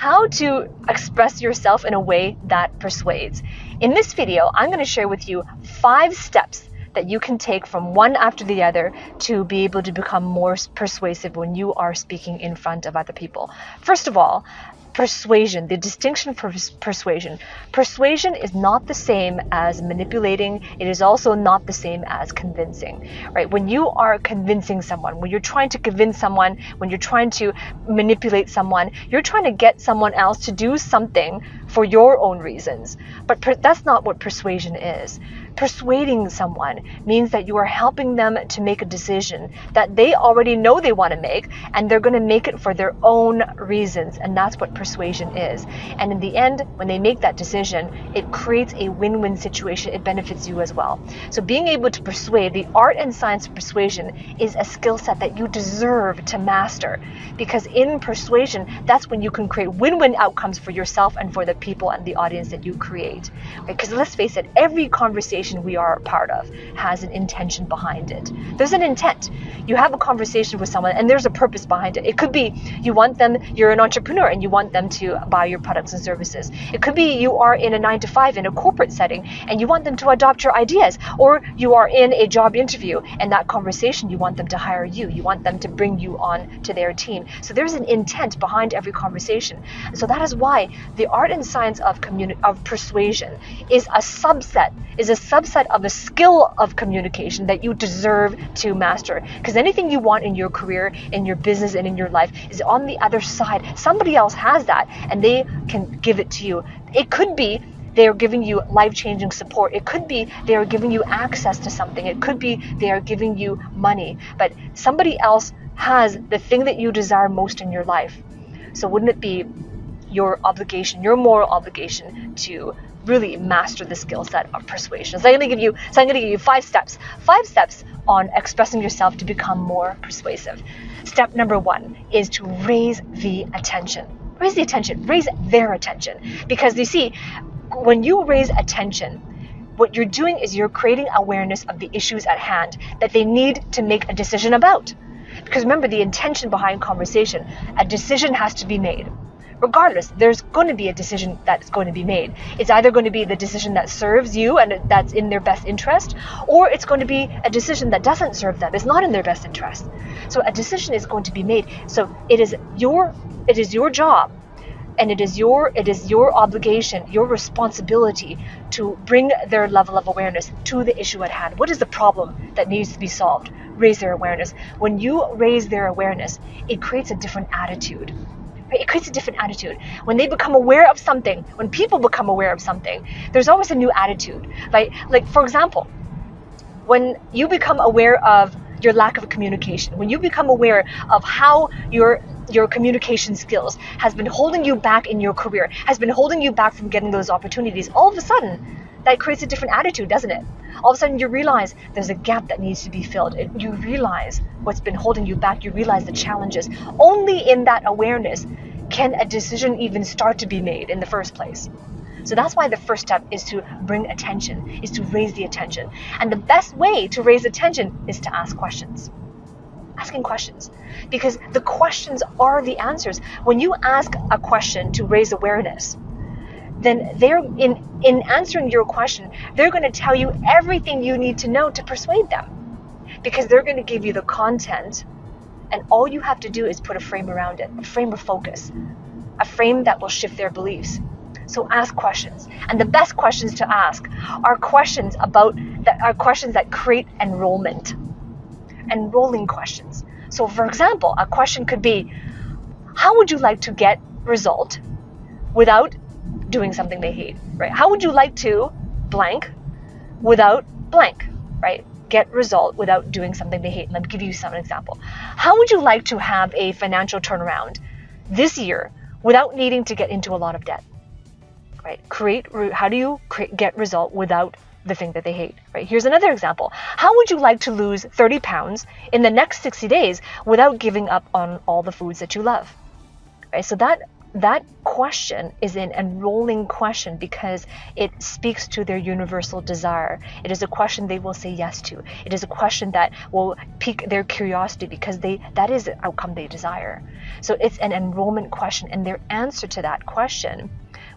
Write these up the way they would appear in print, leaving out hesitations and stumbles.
how to express yourself in a way that persuades. In this video, I'm going to share with you 5 steps that you can take from one after the other to be able to become more persuasive when you are speaking in front of other people. First of all, persuasion, the distinction for persuasion. Persuasion is not the same as manipulating. It is also not the same as convincing, right? When you are convincing someone, when you're trying to convince someone, when you're trying to manipulate someone, you're trying to get someone else to do something for your own reasons. But that's not what persuasion is. Persuading someone means that you are helping them to make a decision that they already know they want to make, and they're going to make it for their own reasons, and that's what persuasion is. And in the end, when they make that decision, it creates a win-win situation. It benefits you as well. So being able to persuade, the art and science of persuasion, is a skill set that you deserve to master, because in persuasion, that's when you can create win-win outcomes for yourself and for the people and the audience that you create. Because let's face it, every conversation we are a part of has an intention behind it. There's an intent. You have a conversation with someone and there's a purpose behind it. It could be you're an entrepreneur and you want them to buy your products and services. It could be you are in a 9-to-5 in a corporate setting and you want them to adopt your ideas, or you are in a job interview and that conversation you want them to hire you. You want them to bring you on to their team. So there's an intent behind every conversation. So that is why the art and science of persuasion is a subset of a skill of communication that you deserve to master. Because anything you want in your career, in your business, and in your life is on the other side. Somebody else has that and they can give it to you. It could be they are giving you life-changing support. It could be they are giving you access to something. It could be they are giving you money. But somebody else has the thing that you desire most in your life. So wouldn't it be your obligation, your moral obligation, to really master the skill set of persuasion? So I'm going to give you 5 steps. 5 steps on expressing yourself to become more persuasive. Step number 1 is to raise the attention. Raise the attention. Raise their attention. Because you see, when you raise attention, what you're doing is you're creating awareness of the issues at hand that they need to make a decision about. Because remember, the intention behind conversation, a decision has to be made. Regardless, there's going to be a decision that's going to be made. It's either going to be the decision that serves you and that's in their best interest, or it's going to be a decision that doesn't serve them. It's not in their best interest. So a decision is going to be made. So it is your job, and it is your obligation, your responsibility to bring their level of awareness to the issue at hand. What is the problem that needs to be solved? Raise their awareness. When you raise their awareness, it creates a different attitude. It creates a different attitude. When they become aware of something, when people become aware of something, there's always a new attitude. Like for example, when you become aware of your lack of communication, when you become aware of how your communication skills has been holding you back in your career, has been holding you back from getting those opportunities, all of a sudden, that creates a different attitude, doesn't it? All of a sudden you realize there's a gap that needs to be filled. You realize what's been holding you back. You realize the challenges. Only in that awareness can a decision even start to be made in the first place. So that's why the first step is to bring attention, is to raise the attention. And the best way to raise attention is to ask questions. Asking questions, because the questions are the answers. When you ask a question to raise awareness, then they're in answering your question, they're going to tell you everything you need to know to persuade them, because they're going to give you the content, and all you have to do is put a frame around it, a frame of focus, a frame that will shift their beliefs. So ask questions, and the best questions to ask are questions that create enrollment. Enrolling questions. So for example, a question could be, how would you like to get result without doing something they hate, right? How would you like to blank without blank, right? Get result without doing something they hate. Let me give you some example. How would you like to have a financial turnaround this year without needing to get into a lot of debt, right? How do you get result without the thing that they hate, right? Here's another example. How would you like to lose 30 pounds in the next 60 days without giving up on all the foods that you love, right? So that that question is an enrolling question because it speaks to their universal desire. It is a question they will say yes to. It is a question that will pique their curiosity because that is the outcome they desire. So it's an enrollment question, and their answer to that question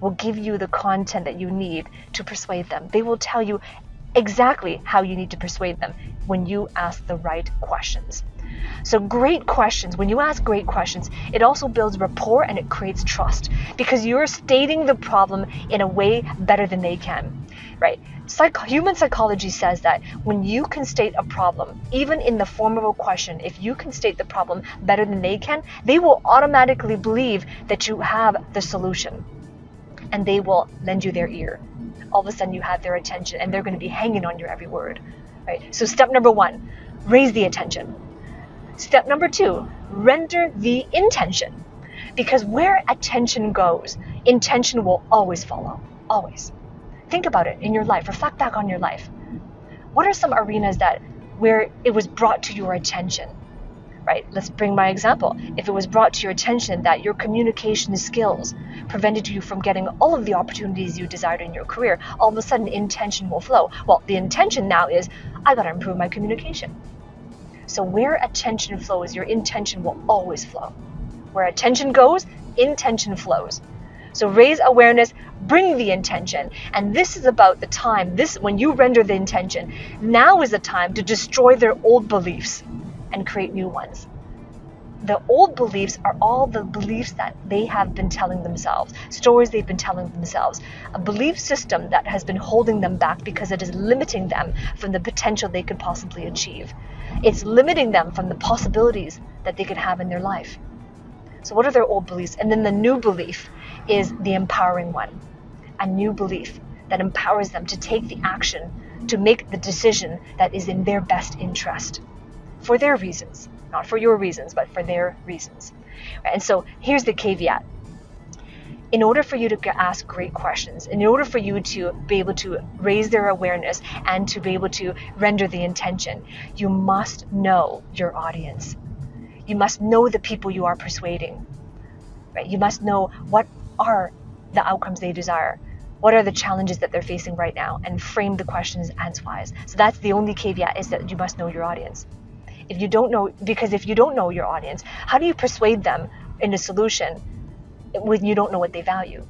will give you the content that you need to persuade them. They will tell you exactly how you need to persuade them when you ask the right questions. So great questions, when you ask great questions, it also builds rapport and it creates trust because you're stating the problem in a way better than they can, right? Human psychology says that when you can state a problem, even in the form of a question, if you can state the problem better than they can, they will automatically believe that you have the solution and they will lend you their ear. All of a sudden you have their attention and they're going to be hanging on your every word, right? So step number 1, raise the attention. Step number 2, render the intention. Because where attention goes, intention will always follow, always. Think about it in your life, reflect back on your life. What are some arenas where it was brought to your attention, right? Let's bring my example. If it was brought to your attention that your communication skills prevented you from getting all of the opportunities you desired in your career, all of a sudden intention will flow. Well, the intention now is, I gotta improve my communication. So where attention flows, your intention will always flow. Where attention goes, intention flows. So raise awareness, bring the intention. And this is about the time, when you render the intention, now is the time to destroy their old beliefs and create new ones. The old beliefs are all the beliefs that they have been telling themselves, stories they've been telling themselves, a belief system that has been holding them back because it is limiting them from the potential they could possibly achieve. It's limiting them from the possibilities that they could have in their life. So what are their old beliefs? And then the new belief is the empowering one, a new belief that empowers them to take the action, to make the decision that is in their best interest, for their reasons. Not for your reasons, but for their reasons. And so here's the caveat. In order for you to ask great questions, in order for you to be able to raise their awareness and to be able to render the intention, you must know your audience. You must know the people you are persuading. Right? You must know what are the outcomes they desire. What are the challenges that they're facing right now, and frame the questions answer-wise. So that's the only caveat, is that you must know your audience. If you don't know your audience, how do you persuade them in a solution when you don't know what they value?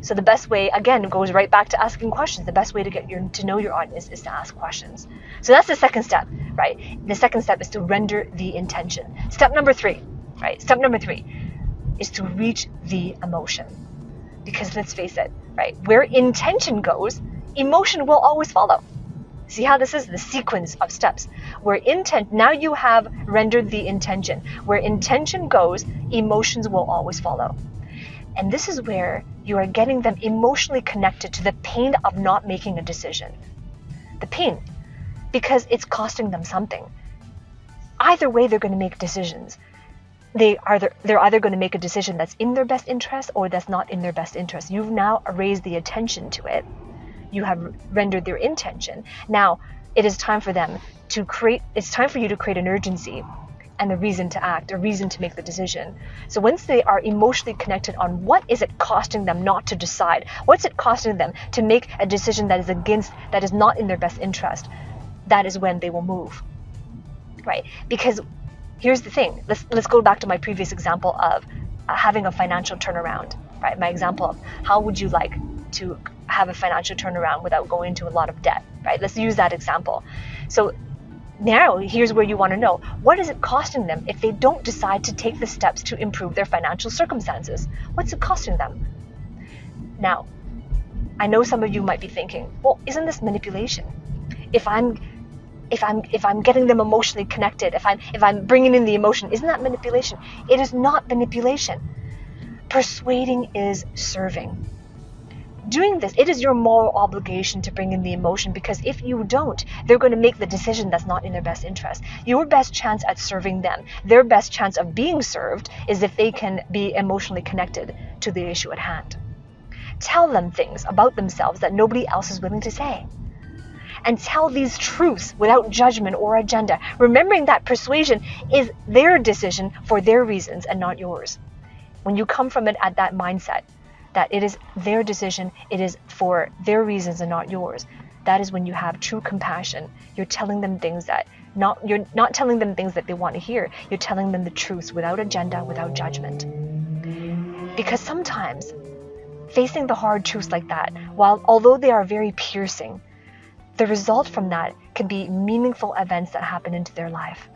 So the best way, again, goes right back to asking questions. The best way to get to know your audience is to ask questions. So that's the second step, right? The second step is to render the intention. Step number 3, right? Step number 3 is to reach the emotion. Because let's face it, right? Where intention goes, emotion will always follow. See how this is the sequence of steps. Where now you have rendered the intention. Where intention goes, emotions will always follow. And this is where you are getting them emotionally connected to the pain of not making a decision. The pain, because it's costing them something. Either way, they're going to make decisions. They're either going to make a decision that's in their best interest or that's not in their best interest. You've now raised the attention to it. You have rendered their intention. Now it is time for them to it's time for you to create an urgency and a reason to act, a reason to make the decision. So once they are emotionally connected on what is it costing them not to decide, what's it costing them to make a decision that is not in their best interest, that is when they will move, right? Because here's the thing, let's go back to my previous example of having a financial turnaround, right? My example of how would you like to have a financial turnaround without going into a lot of debt, right? Let's use that example. So now here's where you want to know, what is it costing them if they don't decide to take the steps to improve their financial circumstances? What's it costing them? Now, I know some of you might be thinking, well, isn't this manipulation? If I'm getting them emotionally connected, if I'm bringing in the emotion, isn't that manipulation? It is not manipulation. Persuading is serving. Doing this, it is your moral obligation to bring in the emotion, because if you don't, they're going to make the decision that's not in their best interest. Your best chance at serving them, their best chance of being served, is if they can be emotionally connected to the issue at hand. Tell them things about themselves that nobody else is willing to say. And tell these truths without judgment or agenda, remembering that persuasion is their decision for their reasons and not yours. when you come from it at that mindset, that it is their decision, it is for their reasons and not yours, that is when you have true compassion. You're telling them things that you're not telling them things that they want to hear. You're telling them the truth without agenda, without judgment. Because sometimes facing the hard truths like that, although they are very piercing, the result from that can be meaningful events that happen into their life.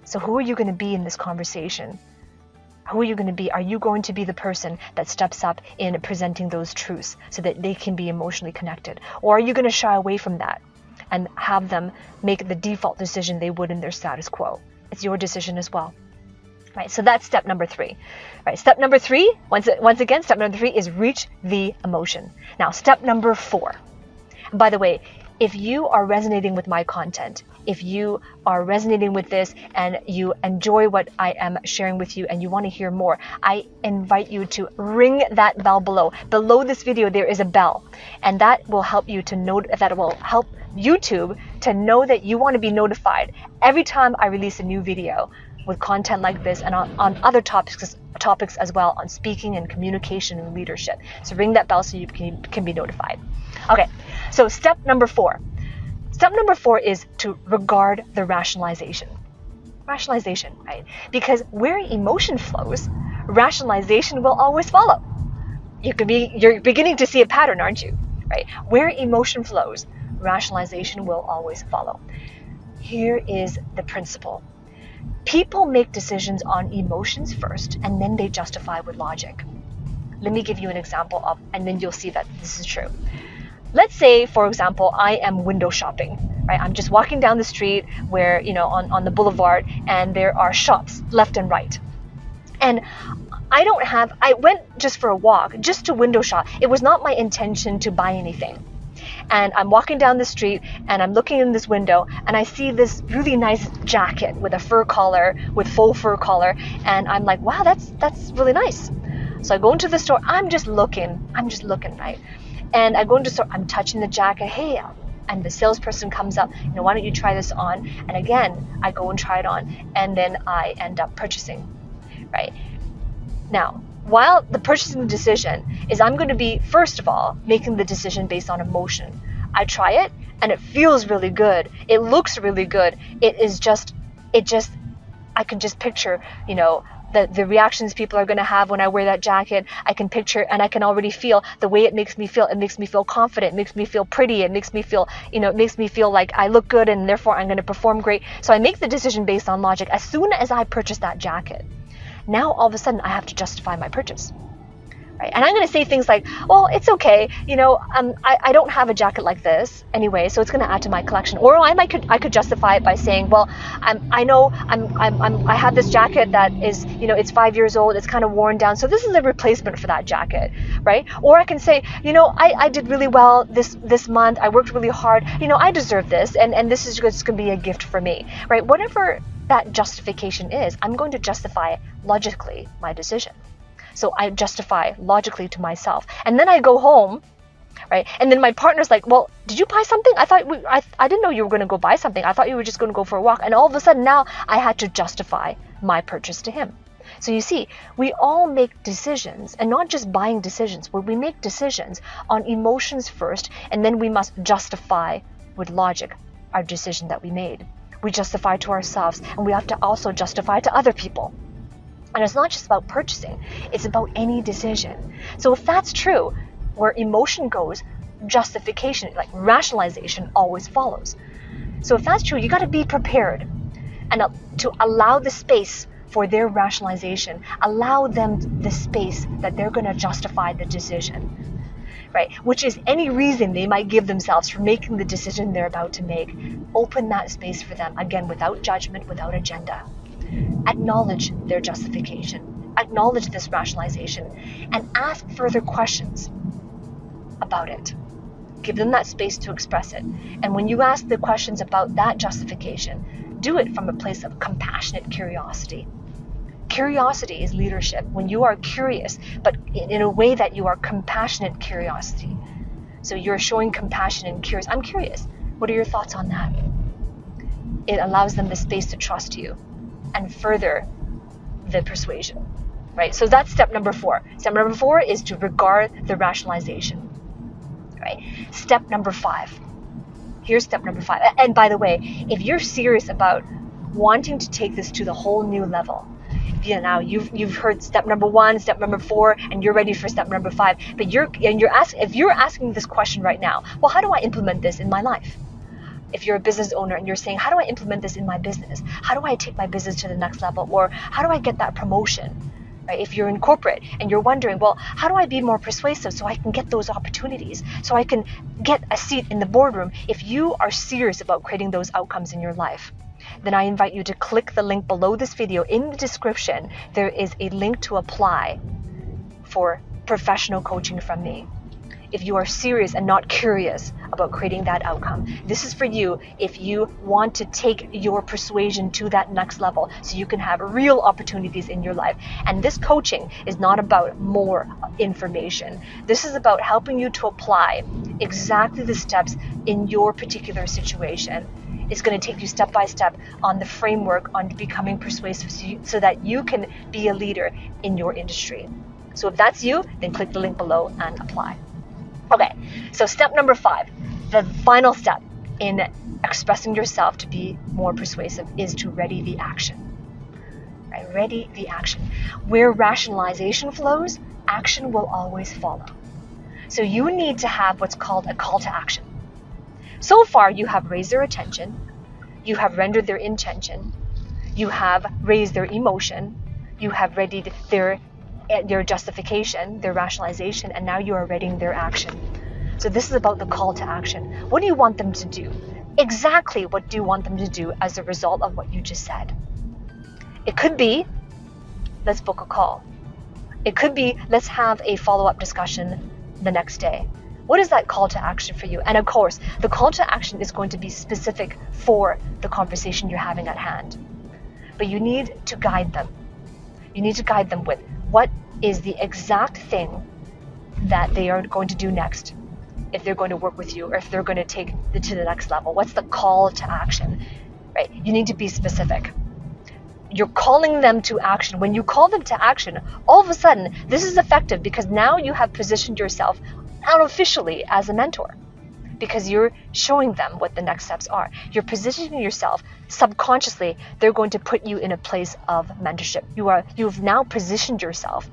So who are you going to be in this conversation? Who are you going to be? Are you going to be the person that steps up in presenting those truths so that they can be emotionally connected? Or are you going to shy away from that and have them make the default decision they would in their status quo? It's your decision as well. Right, so that's step number 3. Right, step number 3, once again, step number 3 is reach the emotion. Now, step number 4. And by the way, if you are resonating with my content, if you are resonating with this and you enjoy what I am sharing with you and you want to hear more, I invite you to ring that bell below. Below this video, there is a bell, and that will help you to know, that will help YouTube to know that you want to be notified every time I release a new video with content like this and on other topics as well, on speaking and communication and leadership. So ring that bell so you can be notified. Okay, so step number 4. Step number 4 is to regard the rationalization. Rationalization, right? Because where emotion flows, rationalization will always follow. You're beginning to see a pattern, aren't you? Right? Where emotion flows, rationalization will always follow. Here is the principle. People make decisions on emotions first, and then they justify with logic. Let me give you an example and then you'll see that this is true. Let's say, for example, I am window shopping, right? I'm just walking down the street where, on the boulevard, and there are shops left and right. And I went just for a walk, just to window shop. It was not my intention to buy anything. And I'm walking down the street and I'm looking in this window and I see this really nice jacket with a fur collar, with full fur collar. And I'm like, wow, that's really nice. So I go into the store, I'm just looking, right? And I go into the store, I'm touching the jacket, hey, and the salesperson comes up, why don't you try this on? And again, I go and try it on, and then I end up purchasing, right? Now, while the purchasing decision is, I'm going to be, first of all, making the decision based on emotion. I try it and it feels really good. It looks really good. I can just picture, the reactions people are going to have when I wear that jacket. I can picture, and I can already feel the way it makes me feel. It makes me feel confident. It makes me feel pretty. It makes me feel, it makes me feel like I look good and therefore I'm going to perform great. So I make the decision based on logic. As soon as I purchase that jacket, now all of a sudden I have to justify my purchase, right? And I'm going to say things like, well, it's okay, I don't have a jacket like this anyway, so it's going to add to my collection. Or I could justify it by saying, well, I have this jacket that is, it's 5 years old, it's kind of worn down, so this is a replacement for that jacket, right? Or I can say, I did really well this month, I worked really hard, I deserve this, and this is just going to be a gift for me, right? Whatever that justification is, I'm going to justify logically my decision. So I justify logically to myself. And then I go home, right? And then my partner's like, well, did you buy something? I didn't know you were going to go buy something. I thought you were just going to go for a walk. And all of a sudden now I had to justify my purchase to him. So you see, we all make decisions, and not just buying decisions, where we make decisions on emotions first, and then we must justify with logic our decision that we made. We justify to ourselves, and we have to also justify to other people. And it's not just about purchasing, it's about any decision. So if that's true, where emotion goes, justification, like rationalization, always follows. So if that's true, you got to be prepared and to allow the space for their rationalization, allow them the space that they're going to justify the decision. Right, which is any reason they might give themselves for making the decision they're about to make. Open that space for them, again, without judgment, without agenda. Acknowledge their justification, acknowledge this rationalization, and ask further questions about it. Give them that space to express it. And when you ask the questions about that justification, do it from a place of compassionate curiosity. Curiosity is leadership. When you are curious, but in a way that you are compassionate curiosity. So you're showing compassion and curious. I'm curious. What are your thoughts on that? It allows them the space to trust you and further the persuasion. right? So that's step number 4. Step number 4 is to regard the rationalization, right? Step number 5. Here's step number 5. And by the way, if you're serious about wanting to take this to the whole new level, now you've heard step number 1, step number 4, and you're ready for step number 5. But if you're asking this question right now, well, how do I implement this in my life? If you're a business owner and you're saying, how do I implement this in my business? How do I take my business to the next level? Or how do I get that promotion? Right? If you're in corporate and you're wondering, well, how do I be more persuasive so I can get those opportunities, so I can get a seat in the boardroom? If you are serious about creating those outcomes in your life, then I invite you to click the link below this video. In the description, there is a link to apply for professional coaching from me. If you are serious and not curious about creating that outcome, this is for you if you want to take your persuasion to that next level so you can have real opportunities in your life. And this coaching is not about more information. This is about helping you to apply exactly the steps in your particular situation. It's going to take you step by step on the framework on becoming persuasive so that you can be a leader in your industry. So if that's you, then click the link below and apply. Okay, so step number 5, the final step in expressing yourself to be more persuasive is to ready the action. Right? Ready the action. Where rationalization flows, action will always follow. So you need to have what's called a call to action. So far, you have raised their attention, you have rendered their intention, you have raised their emotion, you have readied their justification, their rationalization, and now you are readying their action. So this is about the call to action. What do you want them to do? Exactly what do you want them to do as a result of what you just said? It could be, let's book a call. It could be, let's have a follow-up discussion the next day. What is that call to action for you? And of course, the call to action is going to be specific for the conversation you're having at hand. But you need to guide them. You need to guide them with what is the exact thing that they are going to do next if they're going to work with you or if they're going to take it to the next level. What's the call to action, right? You need to be specific. You're calling them to action. When you call them to action, all of a sudden, this is effective because now you have positioned yourself unofficially as a mentor because you're showing them what the next steps are. You're positioning yourself subconsciously. They're going to put you in a place of mentorship. You've now positioned yourself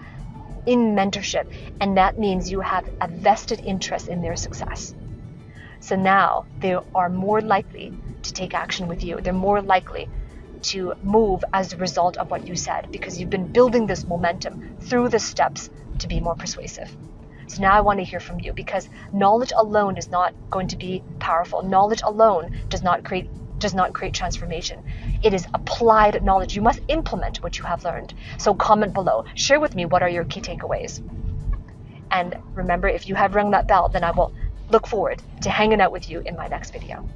in mentorship, and that means you have a vested interest in their success. So now they are more likely to take action with you. They're more likely to move as a result of what you said because you've been building this momentum through the steps to be more persuasive. So now I want to hear from you because knowledge alone is not going to be powerful. Knowledge alone does not create transformation. It is applied knowledge. You must implement what you have learned. So comment below. Share with me what are your key takeaways. And remember, if you have rung that bell, then I will look forward to hanging out with you in my next video.